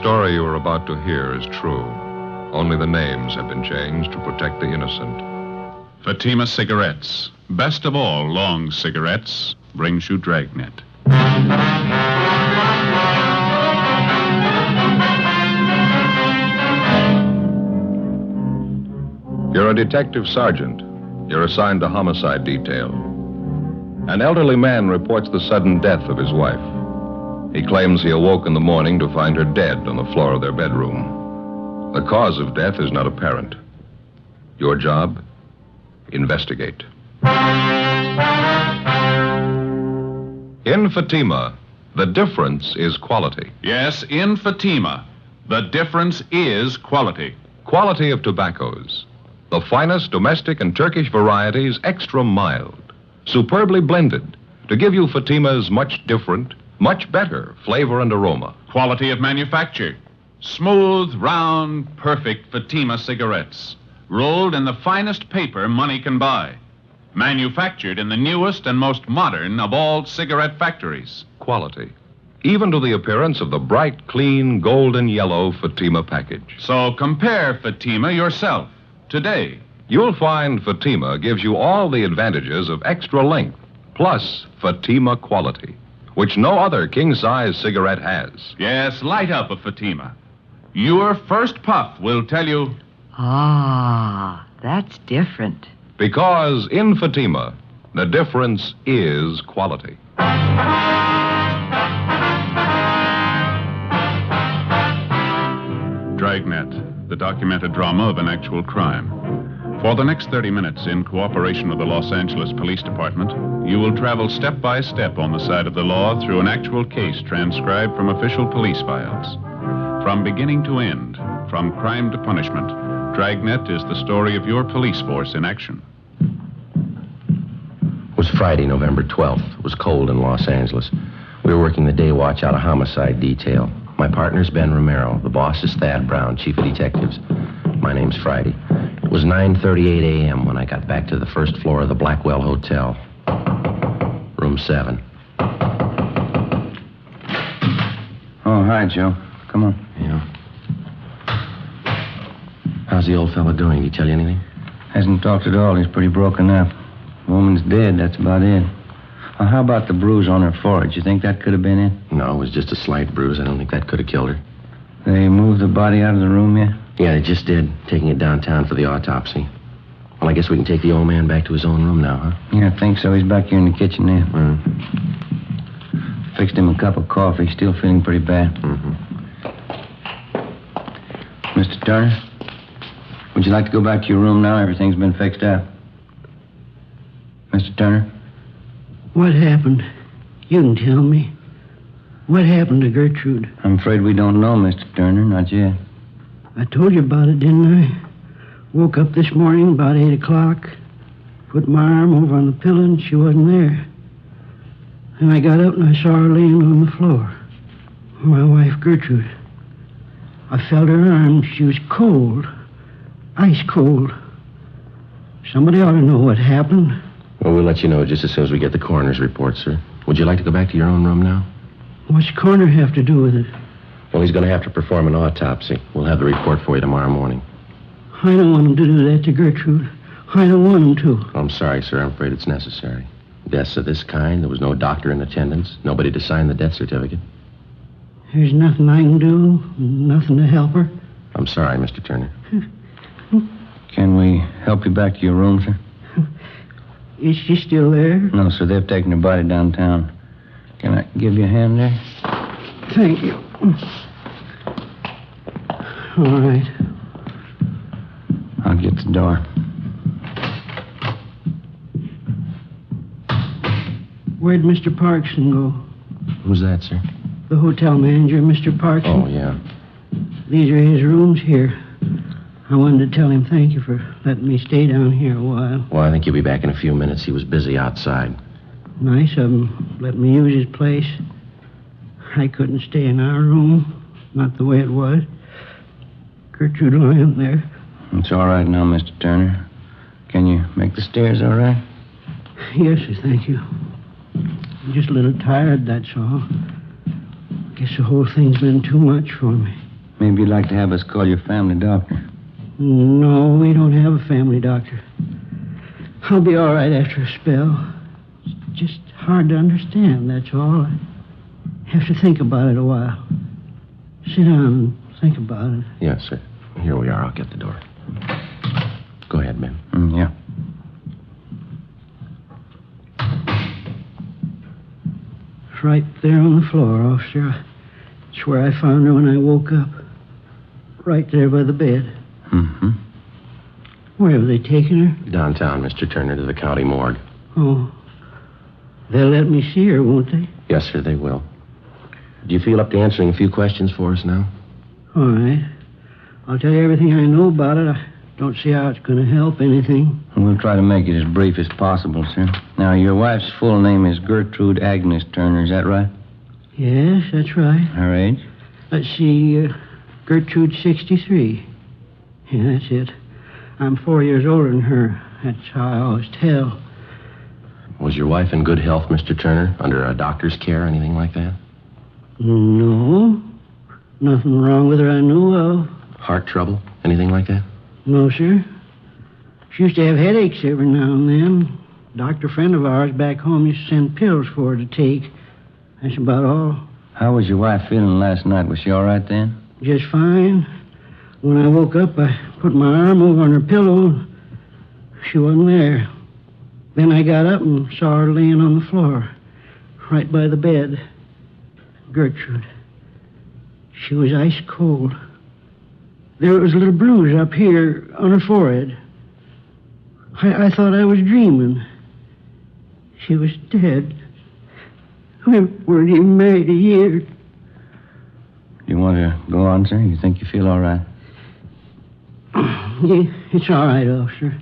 story you are about to hear is true. Only the names have been changed to protect the innocent. Fatima Cigarettes, best of all long cigarettes, brings you Dragnet. You're a detective sergeant. You're assigned to homicide detail. An elderly man reports the sudden death of his wife. He claims he awoke in the morning to find her dead on the floor of their bedroom. The cause of death is not apparent. Your job? Investigate. In Fatima, the difference is quality. Yes, in Fatima, the difference is quality. Quality of tobaccos. The finest domestic and Turkish varieties, extra mild, superbly blended, to give you Fatima's much different, much better flavor and aroma. Quality of manufacture. Smooth, round, perfect Fatima cigarettes. Rolled in the finest paper money can buy. Manufactured in the newest and most modern of all cigarette factories. Quality. Even to the appearance of the bright, clean, golden yellow Fatima package. So compare Fatima yourself today. You'll find Fatima gives you all the advantages of extra length, plus Fatima quality, which no other king-size cigarette has. Yes, light up a Fatima. Your first puff will tell you... Ah, that's different. Because in Fatima, the difference is quality. Dragnet, the documented drama of an actual crime. For the next 30 minutes, in cooperation with the Los Angeles Police Department, you will travel step by step on the side of the law through an actual case transcribed from official police files. From beginning to end, from crime to punishment, Dragnet is the story of your police force in action. It was Friday, November 12th. It was cold in Los Angeles. We were working the day watch out of homicide detail. My partner's Ben Romero. The boss is Thad Brown, chief of detectives. My name's Friday. It was 9:38 a.m. when I got back to the first floor of the Blackwell Hotel. Room 7. Oh, hi, Joe. Come on. Yeah. How's the old fella doing? Did he tell you anything? Hasn't talked at all. He's pretty broken up. Woman's dead, that's about it. How about the bruise on her forehead? You think that could have been it? No, it was just a slight bruise. I don't think that could have killed her. They moved the body out of the room yet? Yeah, they just did, taking it downtown for the autopsy. Well, I guess we can take the old man back to his own room now, huh? Yeah, I think so. He's back here in the kitchen there. Fixed him a cup of coffee. Still feeling pretty bad. Mr. Turner, would you like to go back to your room now? Everything's been fixed up. Mr. Turner? What happened? You can tell me. What happened to Gertrude? I'm afraid we don't know, Mr. Turner. Not yet. I told you about it, didn't I? Woke up this morning about 8 o'clock. Put my arm over on the pillow and she wasn't there. And I got up and I saw her laying on the floor. My wife, Gertrude. I felt her arm. She was cold. Ice cold. Somebody ought to know what happened. Well, we'll let you know just as soon as we get the coroner's report, sir. Would you like to go back to your own room now? What's the coroner have to do with it? Well, he's going to have to perform an autopsy. We'll have the report for you tomorrow morning. I don't want him to do that to Gertrude. I don't want him to. I'm sorry, sir. I'm afraid it's necessary. Deaths of this kind, there was no doctor in attendance, nobody to sign the death certificate. There's nothing I can do, nothing to help her. I'm sorry, Mr. Turner. Can we help you back to your room, sir? Is she still there? No, sir. They've taken her body downtown. Can I give you a hand there? Thank you. All right. I'll get the door. Where'd Mr. Parkson go? Who's that, sir? The hotel manager, Mr. Parkson. Oh, yeah. These are his rooms here. I wanted to tell him thank you for letting me stay down here a while. Well, I think he'll be back in a few minutes. He was busy outside. Nice of him. Let me use his place. I couldn't stay in our room. Not the way it was. Gertrude lying there. It's all right now, Mr. Turner. Can you make the stairs all right? Yes, sir, thank you. I'm just a little tired, that's all. Guess the whole thing's been too much for me. Maybe you'd like to have us call your family doctor. No, we don't have a family doctor. I'll be all right after a spell. It's just hard to understand, that's all. I have to think about it a while. Sit down and think about it. Yes, sir. Here we are. I'll get the door. Go ahead, Ben. Yeah. It's right there on the floor, officer. It's where I found her when I woke up. Right there by the bed. Mm-hmm. Where have they taken her? Downtown, Mr. Turner, to the county morgue. Oh. They'll let me see her, won't they? Yes, sir, they will. Do you feel up to answering a few questions for us now? All right. I'll tell you everything I know about it. I don't see how it's going to help anything. We'll try to make it as brief as possible, sir. Now, your wife's full name is Gertrude Agnes Turner, is that right? Yes, that's right. Her age? Let's see, Gertrude, 63. Yeah, that's it. I'm 4 years older than her. That's how I always tell. Was your wife in good health, Mr. Turner? Under a doctor's care, anything like that? No. Nothing wrong with her I know of. Heart trouble? Anything like that? No, sir. She used to have headaches every now and then. A doctor friend of ours back home used to send pills for her to take. That's about all. How was your wife feeling last night? Was she all right then? Just fine. When I woke up, I put my arm over on her pillow. She wasn't there. Then I got up and saw her laying on the floor, right by the bed. Gertrude. She was ice cold. There was a little bruise up here on her forehead. I thought I was dreaming. She was dead. We weren't even married a year. Do you want to go on, sir? You think you feel all right? Yeah, it's all right, officer.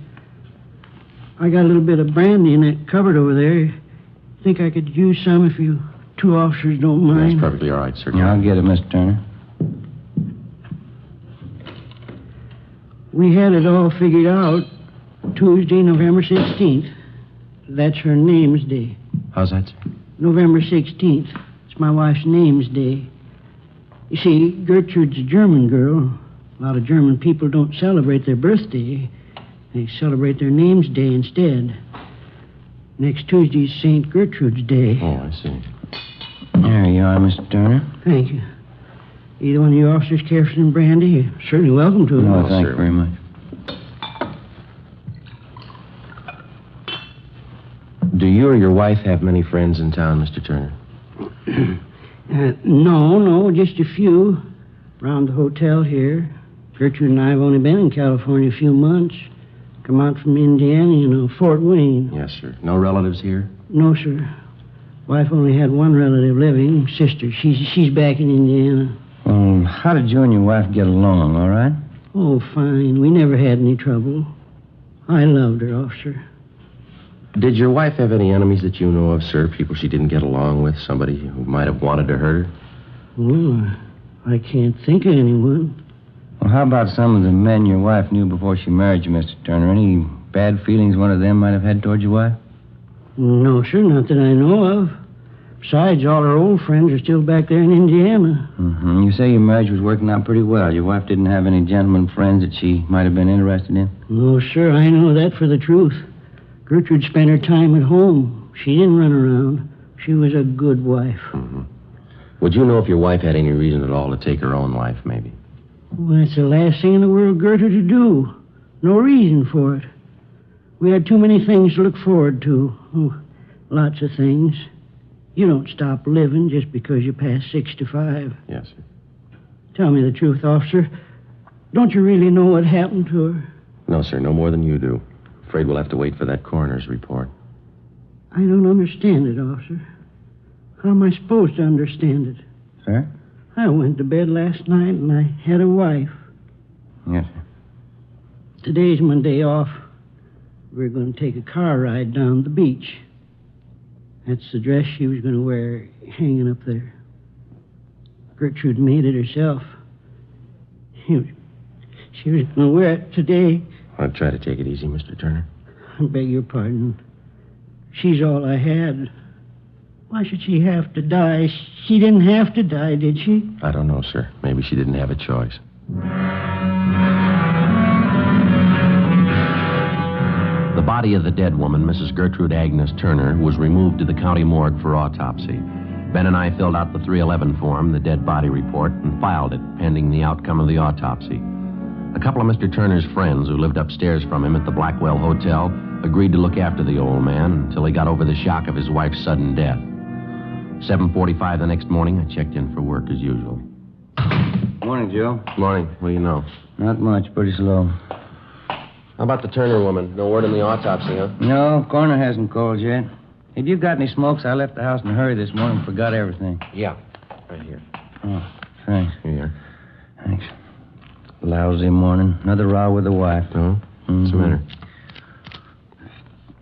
I got a little bit of brandy in that cupboard over there. Think I could use some if you two officers don't mind? That's perfectly all right, sir. Yeah, I'll get it, Mr. Turner. We had it all figured out Tuesday, November 16th. That's her name's day. How's that, sir? November 16th. It's my wife's name's day. You see, Gertrude's a German girl. A lot of German people don't celebrate their birthday. They celebrate their name's day instead. Next Tuesday's St. Gertrude's Day. Oh, I see. There you are, Mr. Turner. Thank you. Either one of you officers care for some brandy? You're certainly welcome to it. No, No, thank you sir. very much. Do you or your wife have many friends in town, Mr. Turner? No, just a few. Around the hotel here. Gertrude and I have only been in California a few months. Come out from Indiana, Fort Wayne. Yes, sir. No relatives here? No, sir. Wife only had one relative living, sister. She's back in Indiana. Well, how did you and your wife get along, all right? Oh, fine. We never had any trouble. I loved her, officer. Did your wife have any enemies that you know of, sir? People she didn't get along with? Somebody who might have wanted to hurt her? Well, I can't think of anyone. Well, how about some of the men your wife knew before she married you, Mr. Turner? Any bad feelings one of them might have had towards your wife? No, sir, not that I know of. Besides, all her old friends are still back there in Indiana. Mm-hmm. You say your marriage was working out pretty well. Your wife didn't have any gentleman friends that she might have been interested in? No, sir, I know that for the truth. Gertrude spent her time at home. She didn't run around. She was a good wife. Mm-hmm. Would you know if your wife had any reason at all to take her own life, maybe? Well, that's the last thing in the world Gertrude to do. No reason for it. We had too many things to look forward to. Oh, lots of things. You don't stop living just because you pass 65. Yes, sir. Tell me the truth, officer. Don't you really know what happened to her? No, sir, no more than you do. Afraid we'll have to wait for that coroner's report. I don't understand it, officer. How am I supposed to understand it? Sir? I went to bed last night and I had a wife. Yes, sir. Today's my day off. We're going to take a car ride down the beach. That's the dress she was going to wear hanging up there. Gertrude made it herself. She was going to wear it today. I'll try to take it easy, Mr. Turner. I beg your pardon. She's all I had. Why should she have to die? She didn't have to die, did she? I don't know, sir. Maybe she didn't have a choice. The body of the dead woman, Mrs. Gertrude Agnes Turner, was removed to the county morgue for autopsy. Ben and I filled out the 311 form, the dead body report, and filed it, pending the outcome of the autopsy. A couple of Mr. Turner's friends who lived upstairs from him at the Blackwell Hotel agreed to look after the old man until he got over the shock of his wife's sudden death. 7:45 the next morning, I checked in for work as usual. Morning, Joe. Morning. What do you know? Not much. Pretty slow. How about the Turner woman? No word on the autopsy, huh? No, coroner hasn't called yet. Have you got any smokes? I left the house in a hurry this morning and forgot everything. Yeah. Right here. Oh, thanks. Here. Thanks. Lousy morning. Another row with the wife. Oh? What's the matter?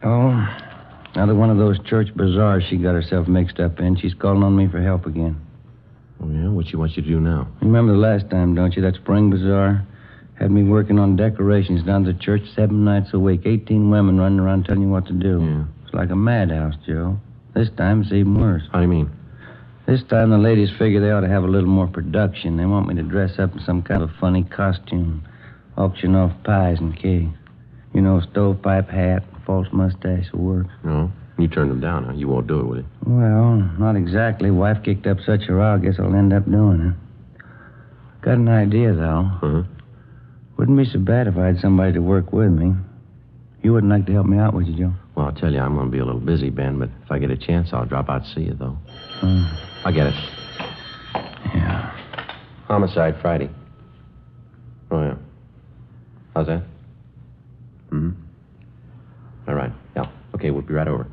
Oh, another one of those church bazaars she got herself mixed up in. She's calling on me for help again. Oh, yeah? What she wants you to do now? Remember the last time, don't you? That spring bazaar? Had me working on decorations down to the church 7 nights a week. 18 women running around telling you what to do. Yeah. It's like a madhouse, Joe. This time it's even worse. How do you mean? This time the ladies figure they ought to have a little more production. They want me to dress up in some kind of a funny costume. Auction off pies and cake. You know, stovepipe hat, false mustache will work. No? You turned them down, huh? You won't do it, will you? Well, not exactly. Wife kicked up such a row, I guess I'll end up doing it. Got an idea, though. Uh-huh. Wouldn't be so bad if I had somebody to work with me. You wouldn't like to help me out, would you, Joe? Well, I'll tell you, I'm going to be a little busy, Ben, but if I get a chance, I'll drop out to see you, though. I'll get it. Yeah. Homicide Friday. Oh, yeah. How's that? Mm-hmm. All right. Yeah. Okay, we'll be right over.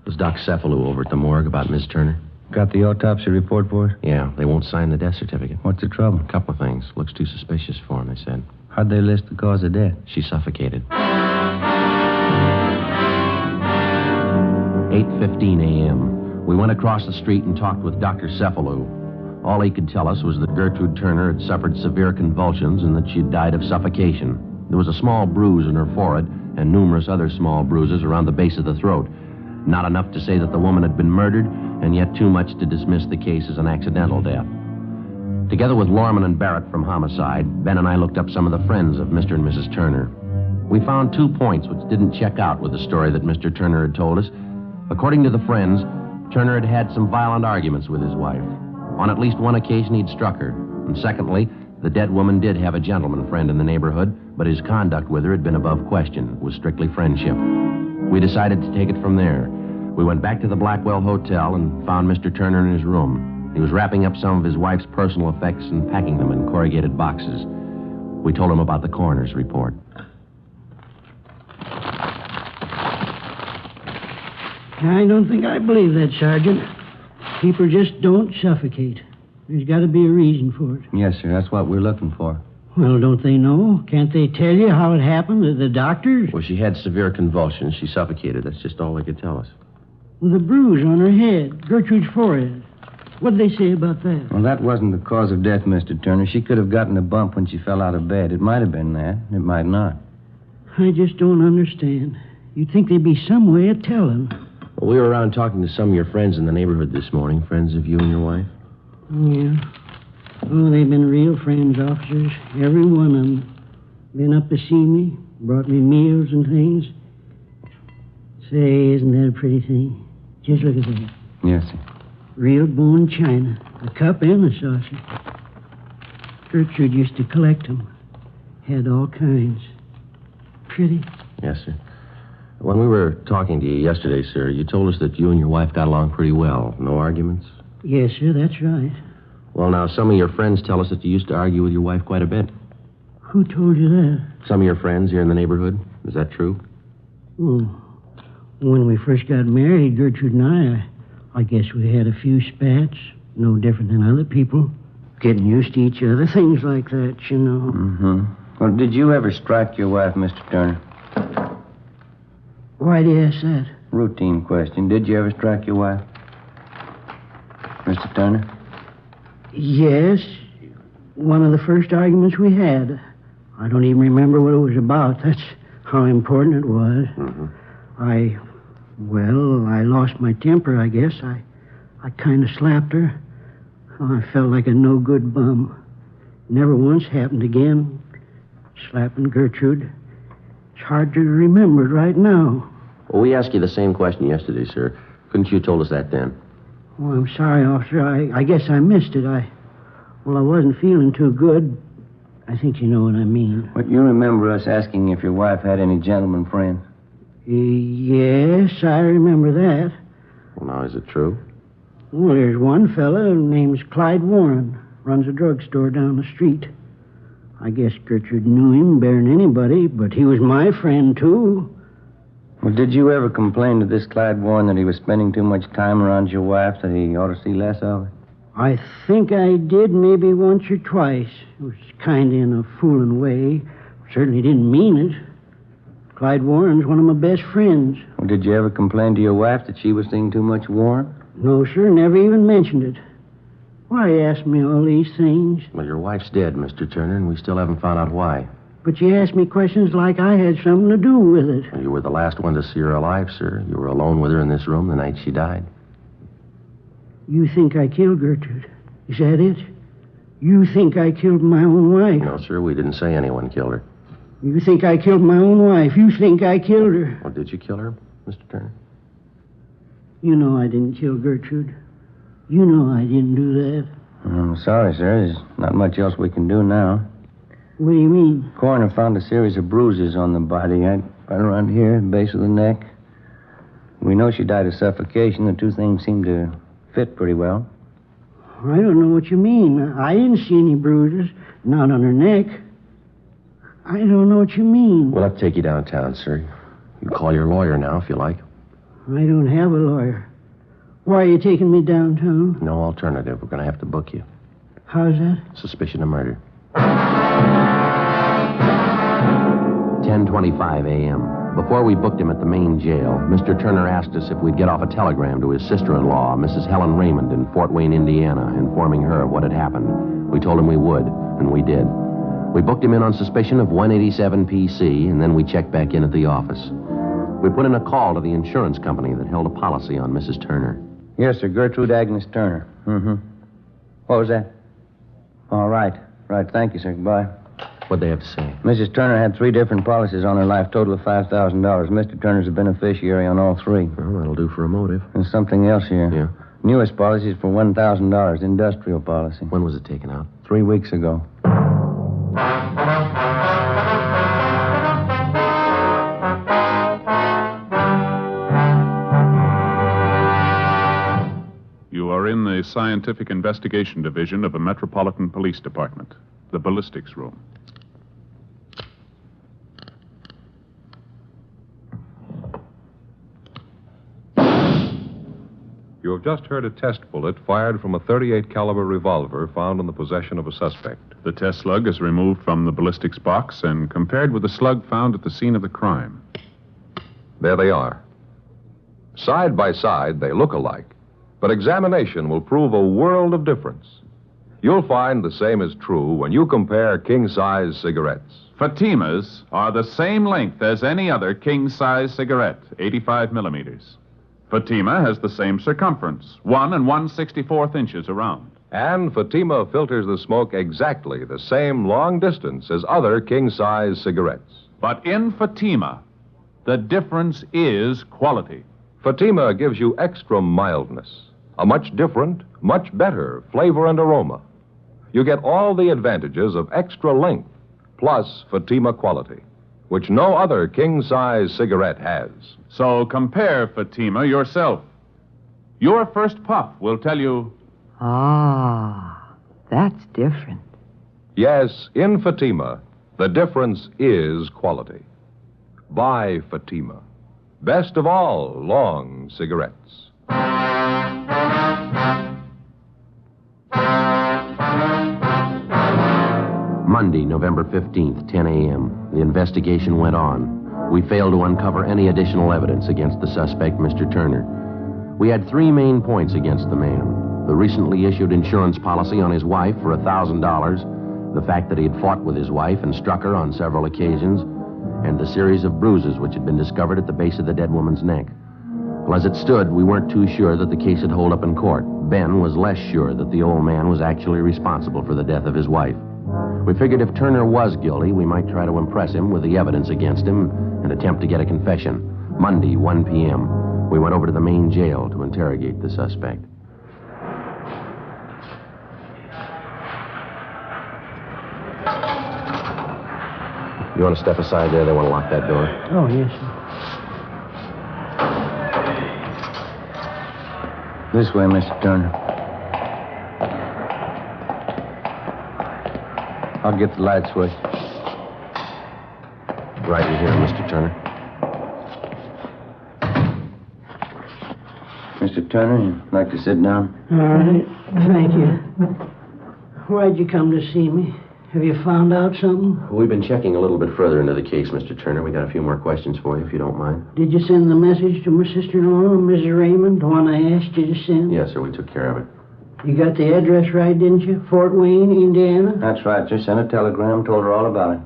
Was Doc Cephalou over at the morgue about Miss Turner? Got the autopsy report for her? Yeah, they won't sign the death certificate. What's the trouble? A couple of things. Looks too suspicious for him, they said. How'd they list the cause of death? She suffocated. 8:15 a.m. We went across the street and talked with Dr. Cephalou. All he could tell us was that Gertrude Turner had suffered severe convulsions and that she had died of suffocation. There was a small bruise in her forehead and numerous other small bruises around the base of the throat. Not enough to say that the woman had been murdered, and yet too much to dismiss the case as an accidental death. Together with Lorman and Barrett from Homicide, Ben and I looked up some of the friends of Mr. and Mrs. Turner. We found 2 points which didn't check out with the story that Mr. Turner had told us. According to the friends, Turner had had some violent arguments with his wife. On at least one occasion, he'd struck her. And secondly, the dead woman did have a gentleman friend in the neighborhood, but his conduct with her had been above question. It was strictly friendship. We decided to take it from there. We went back to the Blackwell Hotel and found Mr. Turner in his room. He was wrapping up some of his wife's personal effects and packing them in corrugated boxes. We told him about the coroner's report. I don't think I believe that, Sergeant. People just don't suffocate. There's got to be a reason for it. Yes, sir. That's what we're looking for. Well, don't they know? Can't they tell you how it happened? The doctors? Well, she had severe convulsions. She suffocated. That's just all they could tell us. With a bruise on her head, Gertrude's forehead. What'd they say about that? Well, that wasn't the cause of death, Mr. Turner. She could have gotten a bump when she fell out of bed. It might have been that. It might not. I just don't understand. You'd think there'd be some way of telling. Well, we were around talking to some of your friends in the neighborhood this morning, friends of you and your wife. Yeah. Oh, they've been real friends, officers. Every one of them. Been up to see me, brought me meals and things. Say, isn't that a pretty thing? Just look at that. Yes, sir. Real bone china. The cup and the saucer. Gertrude used to collect them. Had all kinds. Pretty. Yes, sir. When we were talking to you yesterday, sir, you told us that you and your wife got along pretty well. No arguments? Yes, sir, that's right. Well, now, some of your friends tell us that you used to argue with your wife quite a bit. Who told you that? Some of your friends here in the neighborhood. Is that true? Oh. When we first got married, Gertrude and I guess we had a few spats. No different than other people. Getting used to each other, things like that, you know. Mm-hmm. Well, did you ever strike your wife, Mr. Turner? Why do you ask that? Routine question. Did you ever strike your wife? Mr. Turner? Yes. One of the first arguments we had. I don't even remember what it was about. That's how important it was. Mm-hmm. I Well, I lost my temper, I guess. I kind of slapped her. Oh, I felt like a no-good bum. Never once happened again. Slapping Gertrude. It's hard to remember it right now. Well, we asked you the same question yesterday, sir. Couldn't you have told us that then? Oh, I'm sorry, officer. I guess I missed it. I wasn't feeling too good. I think you know what I mean. But you remember us asking if your wife had any gentleman friends? Yes, I remember that. Well, now, is it true? Well, there's one fella name's Clyde Warren. Runs a drugstore down the street. I guess Gertrude knew him better than anybody, but he was my friend, too. Well, did you ever complain to this Clyde Warren that he was spending too much time around your wife, that he ought to see less of her? I think I did maybe once or twice. It was kind of in a fooling way. Certainly didn't mean it. Clyde Warren's one of my best friends. Well, did you ever complain to your wife that she was seeing too much Warren? No, sir, never even mentioned it. Why you ask me all these things? Well, your wife's dead, Mr. Turner, and we still haven't found out why. But you ask me questions like I had something to do with it. Well, you were the last one to see her alive, sir. You were alone with her in this room the night she died. You think I killed Gertrude? Is that it? You think I killed my own wife? No, sir, we didn't say anyone killed her. You think I killed my own wife? You think I killed her? Well, did you kill her, Mr. Turner? You know I didn't kill Gertrude. You know I didn't do that. I'm sorry, sir. There's not much else we can do now. What do you mean? Coroner found a series of bruises on the body, right around here, base of the neck. We know she died of suffocation. The two things seem to fit pretty well. I don't know what you mean. I didn't see any bruises. Not on her neck. I don't know what you mean. We'll have to take you downtown, sir. You can call your lawyer now if you like. I don't have a lawyer. Why are you taking me downtown? No alternative. We're going to have to book you. How's that? Suspicion of murder. 10:25 a.m. Before we booked him at the main jail, Mr. Turner asked us if we'd get off a telegram to his sister-in-law, Mrs. Helen Raymond, in Fort Wayne, Indiana, informing her of what had happened. We told him we would, and we did. We booked him in on suspicion of 187 PC, and then we checked back in at the office. We put in a call to the insurance company that held a policy on Mrs. Turner. Yes, sir. Gertrude Agnes Turner. Mm-hmm. What was that? All right. Right. Thank you, sir. Goodbye. What'd they have to say? Mrs. Turner had 3 different policies on her life, total of $5,000. Mr. Turner's a beneficiary on all 3. Well, that'll do for a motive. There's something else here. Yeah? Newest policy is for $1,000, industrial policy. When was it taken out? 3 weeks ago. You are in the Scientific Investigation Division of the Metropolitan Police Department, the ballistics room. You have just heard a test bullet fired from a .38 caliber revolver found in the possession of a suspect. The test slug is removed from the ballistics box and compared with the slug found at the scene of the crime. There they are. Side by side, they look alike, but examination will prove a world of difference. You'll find the same is true when you compare king-size cigarettes. Fatimas are the same length as any other king-size cigarette, 85 millimeters. Fatima has the same circumference, 1 1/64 inches around. And Fatima filters the smoke exactly the same long distance as other king-size cigarettes. But in Fatima, the difference is quality. Fatima gives you extra mildness, a much different, much better flavor and aroma. You get all the advantages of extra length, plus Fatima quality, which no other king-size cigarette has. So compare Fatima yourself. Your first puff will tell you... Ah, that's different. Yes, in Fatima, the difference is quality. Buy Fatima. Best of all long cigarettes. Monday, November 15th, 10 a.m. The investigation went on. We failed to uncover any additional evidence against the suspect, Mr. Turner. We had 3 main points against the man. The recently issued insurance policy on his wife for $1,000, the fact that he had fought with his wife and struck her on several occasions, and the series of bruises which had been discovered at the base of the dead woman's neck. Well, as it stood, we weren't too sure that the case would hold up in court. Ben was less sure that the old man was actually responsible for the death of his wife. We figured if Turner was guilty, we might try to impress him with the evidence against him and attempt to get a confession. Monday, 1 p.m., we went over to the main jail to interrogate the suspect. You want to step aside there? They want to lock that door. Oh, yes, sir. This way, Mr. Turner. I'll get the light switch. Right in here, Mr. Turner. Mr. Turner, you'd like to sit down? All right. Thank you. Why'd you come to see me? Have you found out something? We've been checking a little bit further into the case, Mr. Turner. We got a few more questions for you, if you don't mind. Did you send the message to my sister-in-law, Mrs. Raymond, the one I asked you to send? Yes, sir, we took care of it. You got the address right, didn't you? Fort Wayne, Indiana? That's right, sir. Sent a telegram, told her all about it.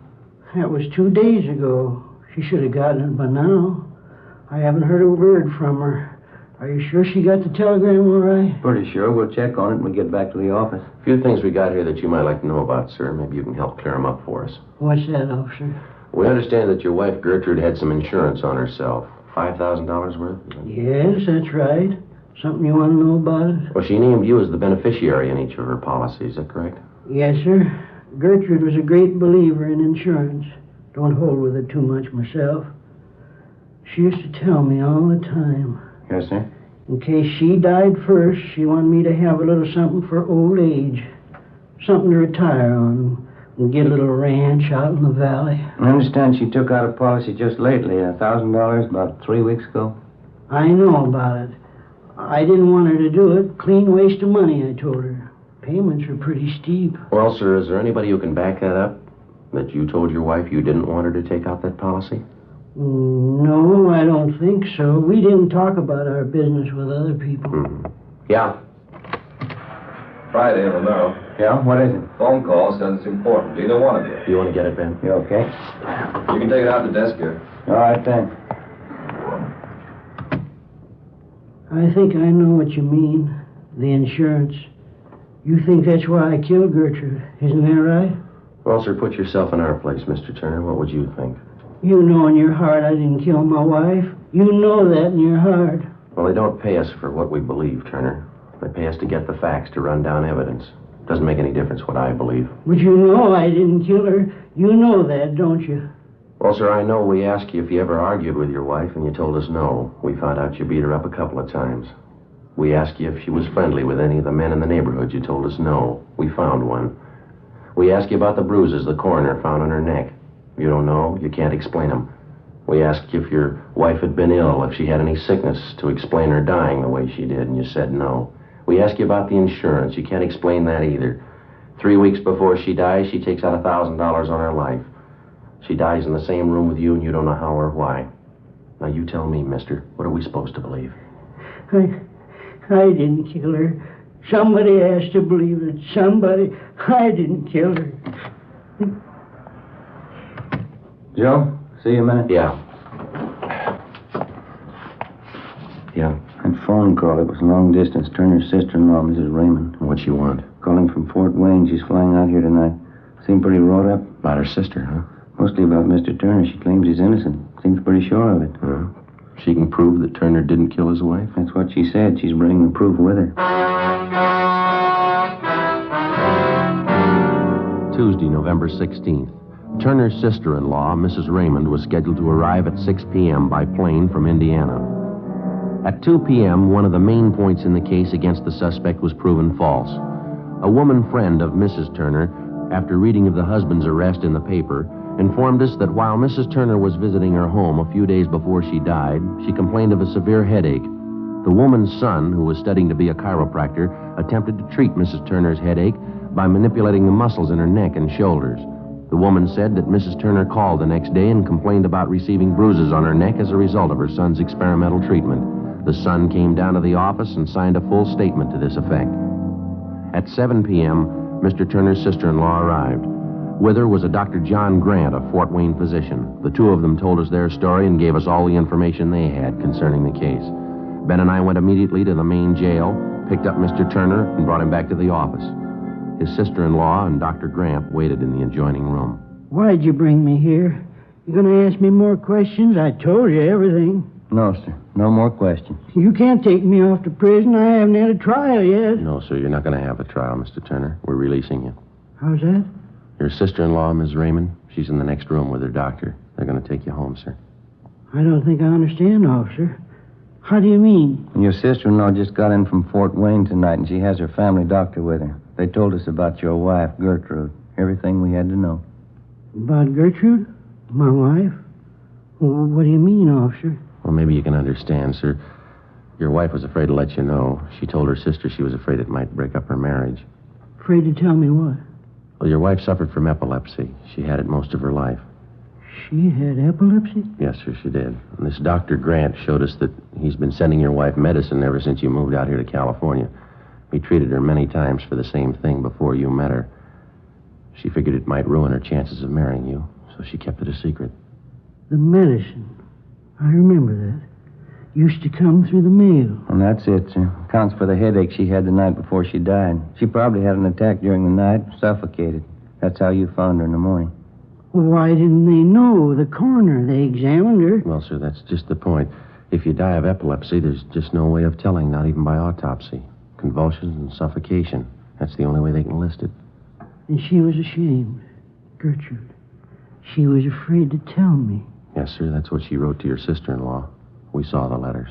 That was 2 days ago. She should have gotten it by now. I haven't heard a word from her. Are you sure she got the telegram all right? Pretty sure. We'll check on it when we get back to the office. A few things we got here that you might like to know about, sir. Maybe you can help clear them up for us. What's that, officer? We understand that your wife, Gertrude, had some insurance on herself. $5,000 worth? Yes, that's right. Something you want to know about it? Well, she named you as the beneficiary in each of her policies. Is that correct? Yes, sir. Gertrude was a great believer in insurance. Don't hold with it too much myself. She used to tell me all the time. Yes, sir. In case she died first, she wanted me to have a little something for old age. Something to retire on and get a little ranch out in the valley. I understand she took out a policy just lately, $1,000 about 3 weeks ago. I know about it. I didn't want her to do it. Clean waste of money, I told her. Payments are pretty steep. Well, sir, is there anybody who can back that up? That you told your wife you didn't want her to take out that policy? No, I don't think so. We didn't talk about our business with other people. Mm-hmm. Yeah. Friday, Romero. Yeah? What is it? Phone call says it's important. Either one of you. You want to get it, Ben? You okay? You can take it out the desk here. All right, thanks. I think I know what you mean. The insurance. You think that's why I killed Gertrude, isn't that right? Well, sir, put yourself in our place, Mr. Turner. What would you think? You know in your heart I didn't kill my wife. You know that in your heart. Well, they don't pay us for what we believe, Turner. They pay us to get the facts, to run down evidence. Doesn't make any difference what I believe. But you know I didn't kill her. You know that, don't you? Well, sir, I know we asked you if you ever argued with your wife, and you told us no. We found out you beat her up a couple of times. We asked you if she was friendly with any of the men in the neighborhood. You told us no. We found one. We asked you about the bruises the coroner found on her neck. You don't know. You can't explain them. We asked you if your wife had been ill, if she had any sickness to explain her dying the way she did, and you said no. We asked you about the insurance. You can't explain that either. 3 weeks before she dies, she takes out $1,000 on her life. She dies in the same room with you, and you don't know how or why. Now, you tell me, mister, what are we supposed to believe? I didn't kill her. Somebody has to believe it. Somebody. I didn't kill her. Joe, see you a minute. Yeah. That phone call, it was long distance. Turner's sister-in-law, Mrs. Raymond. What you want? Calling from Fort Wayne. She's flying out here tonight. Seemed pretty wrought up. About her sister, huh? Mostly about Mr. Turner. She claims he's innocent. Seems pretty sure of it. She can prove that Turner didn't kill his wife? That's what she said. She's bringing the proof with her. Tuesday, November 16th. Turner's sister-in-law, Mrs. Raymond, was scheduled to arrive at 6 p.m. by plane from Indiana. At 2 p.m., one of the main points in the case against the suspect was proven false. A woman friend of Mrs. Turner, after reading of the husband's arrest in the paper, informed us that while Mrs. Turner was visiting her home a few days before she died, she complained of a severe headache. The woman's son, who was studying to be a chiropractor, attempted to treat Mrs. Turner's headache by manipulating the muscles in her neck and shoulders. The woman said that Mrs. Turner called the next day and complained about receiving bruises on her neck as a result of her son's experimental treatment. The son came down to the office and signed a full statement to this effect. At 7 p.m., Mr. Turner's sister-in-law arrived. With her was a Dr. John Grant, a Fort Wayne physician. The two of them told us their story and gave us all the information they had concerning the case. Ben and I went immediately to the main jail, picked up Mr. Turner, and brought him back to the office. His sister-in-law and Dr. Grant waited in the adjoining room. Why'd you bring me here? You gonna ask me more questions? I told you everything. No, sir. No more questions. You can't take me off to prison. I haven't had a trial yet. No, sir, you're not going to have a trial, Mr. Turner. We're releasing you. How's that? Your sister-in-law, Ms. Raymond, she's in the next room with her doctor. They're going to take you home, sir. I don't think I understand, officer. How do you mean? Your sister-in-law just got in from Fort Wayne tonight, and she has her family doctor with her. They told us about your wife, Gertrude. Everything we had to know. About Gertrude? My wife? Well, what do you mean, officer? Well, maybe you can understand, sir. Your wife was afraid to let you know. She told her sister she was afraid it might break up her marriage. Afraid to tell me what? Well, your wife suffered from epilepsy. She had it most of her life. She had epilepsy? Yes, sir, she did. And this Dr. Grant showed us that he's been sending your wife medicine ever since you moved out here to California. He treated her many times for the same thing before you met her. She figured it might ruin her chances of marrying you, so she kept it a secret. The medicine. I remember that. Used to come through the mail. And that's it, sir. Counts for the headache she had the night before she died. She probably had an attack during the night, suffocated. That's how you found her in the morning. Well, why didn't they know? The coroner, they examined her. Well, sir, that's just the point. If you die of epilepsy, there's just no way of telling, not even by autopsy. Convulsions and suffocation. That's the only way they can list it. And she was ashamed. Gertrude. She was afraid to tell me. Yes, sir, that's what she wrote to your sister-in-law. We saw the letters.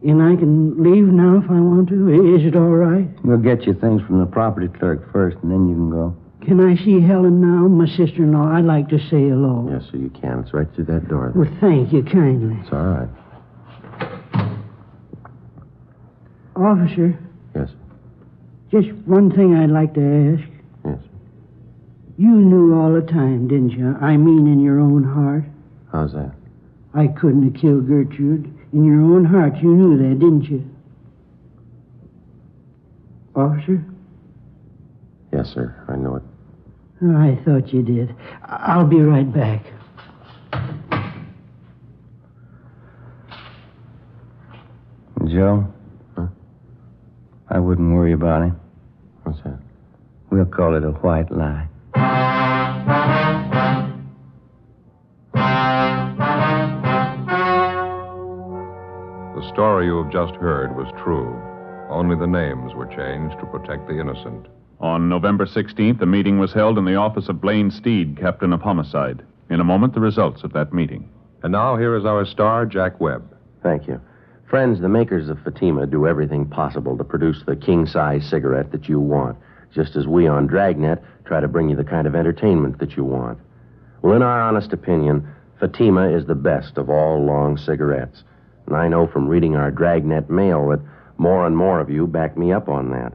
And I can leave now if I want to? Is it all right? We'll get you things from the property clerk first, and then you can go. Can I see Helen now, my sister-in-law? I'd like to say hello. Yes, sir, you can. It's right through that door there. Well, thank you kindly. It's all right. Officer, Yes, just one thing I'd like to ask. yes. You knew all the time, didn't you? I mean in your own heart. How's that? I couldn't have killed Gertrude. In your own heart, you knew that, didn't you? Officer? Yes, sir, I know it. I thought you did. I'll be right back. Joe? Huh? I wouldn't worry about him. What's that? We'll call it a white lie. The story you have just heard was true. Only the names were changed to protect the innocent. On November 16th, a meeting was held in the office of Blaine Steed, captain of homicide. In a moment, the results of that meeting. And now here is our star, Jack Webb. Thank you. Friends, the makers of Fatima do everything possible to produce the king-size cigarette that you want, just as we on Dragnet try to bring you the kind of entertainment that you want. Well, in our honest opinion, Fatima is the best of all long cigarettes. And I know from reading our Dragnet mail that more and more of you back me up on that.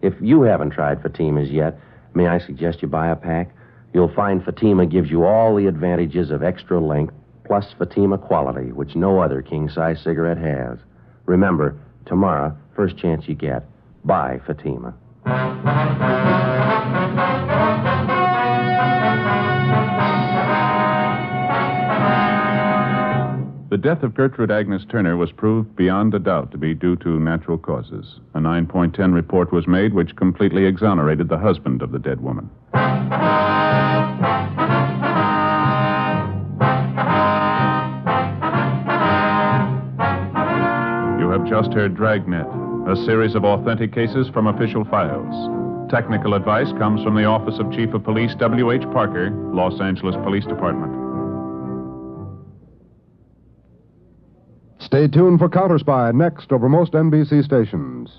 If you haven't tried Fatimas yet, may I suggest you buy a pack? You'll find Fatima gives you all the advantages of extra length, plus Fatima quality, which no other king-size cigarette has. Remember, tomorrow, first chance you get, buy Fatima. The death of Gertrude Agnes Turner was proved beyond a doubt to be due to natural causes. A 9.10 report was made which completely exonerated the husband of the dead woman. You have just heard Dragnet, a series of authentic cases from official files. Technical advice comes from the Office of Chief of Police W.H. Parker, Los Angeles Police Department. Stay tuned for Counterspy next over most NBC stations.